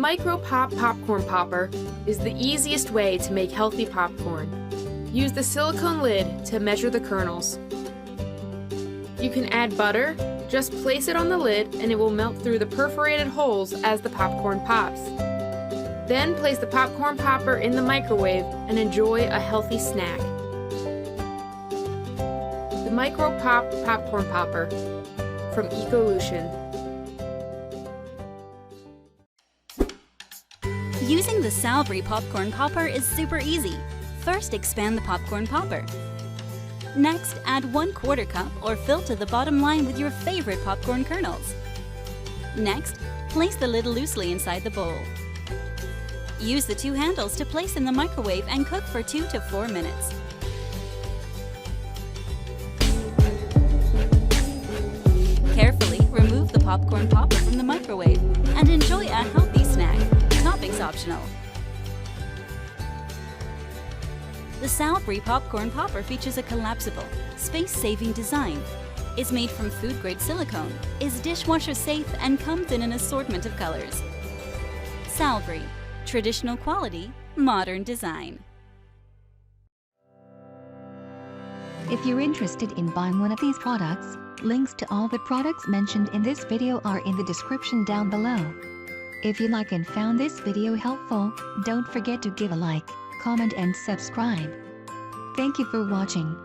Micro Pop Popcorn Popper is the easiest way to make healthy popcorn. Use the silicone lid to measure the kernels. You can add butter, just place it on the lid and it will melt through the perforated holes as the popcorn pops. Then place the popcorn popper in the microwave and enjoy a healthy snack. The Micro Pop Popcorn Popper from Ecolution. Using the Salvery popcorn popper is super easy. First, expand the popcorn popper. Next, add 1/4 cup or fill to the bottom line with your favorite popcorn kernels. Next, place the lid loosely inside the bowl. Use the 2 handles to place in the microwave and cook for 2 to 4 minutes. Carefully remove the popcorn popper from the microwave and enjoy a healthy snack. Toppings optional. The Salvery popcorn popper features a collapsible, space-saving design, is made from food-grade silicone, is dishwasher safe, and comes in an assortment of colors. Salvery, traditional quality, modern design. If you're interested in buying one of these products, links to all the products mentioned in this video are in the description down below. If you like and found this video helpful, don't forget to give a like, comment and subscribe. Thank you for watching.